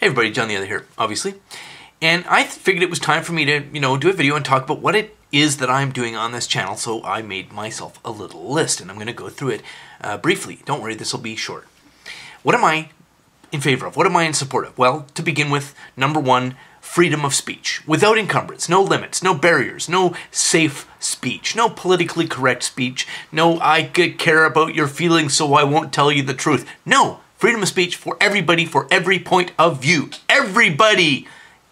Hey everybody, John the Other here, obviously. And I figured it was time for me to, do a video and talk about what it is that I'm doing on this channel, so I made myself a little list, and I'm going to go through it briefly. Don't worry, this will be short. What am I in favor of? What am I in support of? Well, to begin with, number one, freedom of speech. Without encumbrance, no limits, no barriers, no safe speech, no politically correct speech, no I could care about your feelings so I won't tell you the truth. No! Freedom of speech for everybody, for every point of view. Everybody!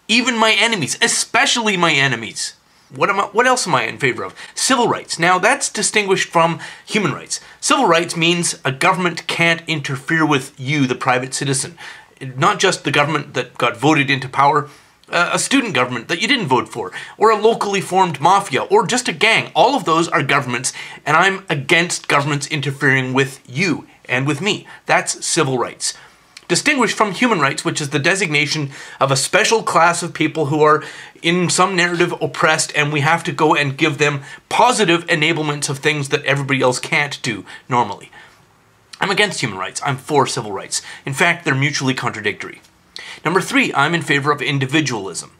Even my enemies, especially my enemies. What else am I in favor of? Civil rights. Now that's distinguished from human rights. Civil rights means a government can't interfere with you, the private citizen. Not just the government that got voted into power, a student government that you didn't vote for, or a locally formed mafia, or just a gang. All of those are governments, and I'm against governments interfering with you and with me. That's civil rights. Distinguished from human rights, which is the designation of a special class of people who are in some narrative oppressed, and we have to go and give them positive enablements of things that everybody else can't do normally. I'm against human rights. I'm for civil rights. In fact, they're mutually contradictory. Number three, I'm in favor of individualism,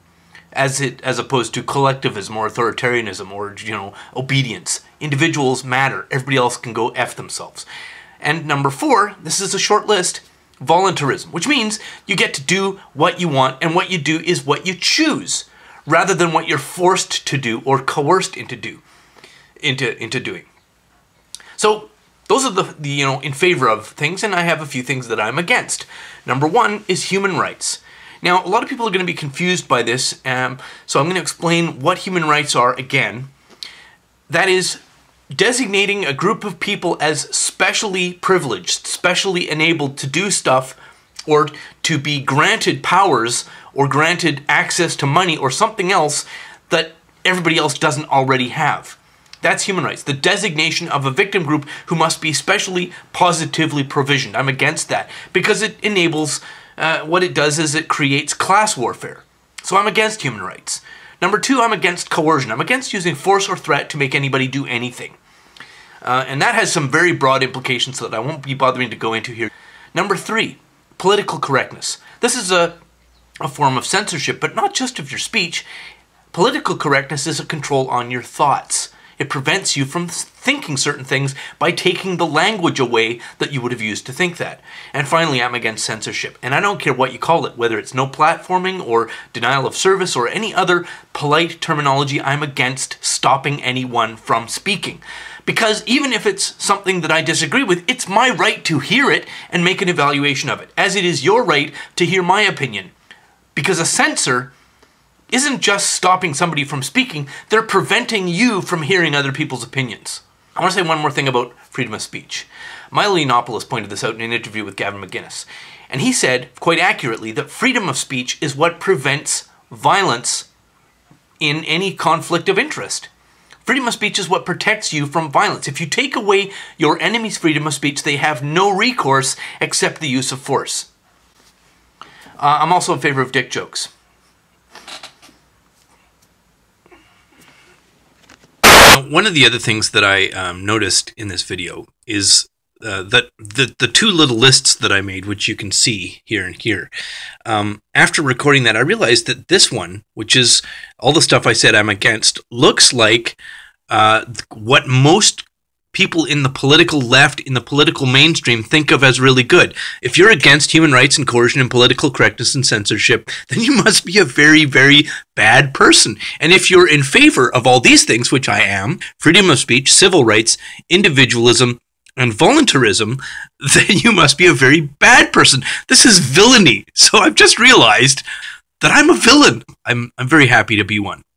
as opposed to collectivism or authoritarianism or, obedience. Individuals matter. Everybody else can go F themselves. And number four, this is a short list, voluntarism, which means you get to do what you want, and what you do is what you choose, rather than what you're forced to do or coerced into doing. So those are the in favor of things, and I have a few things that I'm against. Number one is human rights. Now, a lot of people are going to be confused by this, so I'm going to explain what human rights are again. That is designating a group of people as specially privileged, specially enabled to do stuff, or to be granted powers, or granted access to money, or something else that everybody else doesn't already have. That's human rights. The designation of a victim group who must be specially positively provisioned. I'm against that, because it enables, what it does is it creates class warfare. So I'm against human rights. Number two, I'm against coercion. I'm against using force or threat to make anybody do anything. And that has some very broad implications that I won't be bothering to go into here. Number three, political correctness. This is a form of censorship, but not just of your speech. Political correctness is a control on your thoughts. It prevents you from thinking certain things by taking the language away that you would have used to think that. And finally, I'm against censorship. And I don't care what you call it, whether it's no platforming or denial of service or any other polite terminology, I'm against stopping anyone from speaking. Because even if it's something that I disagree with, it's my right to hear it and make an evaluation of it, as it is your right to hear my opinion. Because a censor isn't just stopping somebody from speaking, they're preventing you from hearing other people's opinions. I want to say one more thing about freedom of speech. Milo Yiannopoulos pointed this out in an interview with Gavin McInnes, and he said, quite accurately, that freedom of speech is what prevents violence in any conflict of interest. Freedom of speech is what protects you from violence. If you take away your enemy's freedom of speech, they have no recourse except the use of force. I'm also in favor of dick jokes. One of the other things that I noticed in this video is that the two little lists that I made, which you can see here and here, after recording that, I realized that this one, which is all the stuff I said I'm against, looks like what most people in the political left, in the political mainstream, think of as really good. If you're against human rights and coercion and political correctness and censorship, then you must be a very, very bad person. And if you're in favor of all these things, which I am, freedom of speech, civil rights, individualism, and voluntarism, then you must be a very bad person. This is villainy. So I've just realized that I'm a villain. I'm very happy to be one.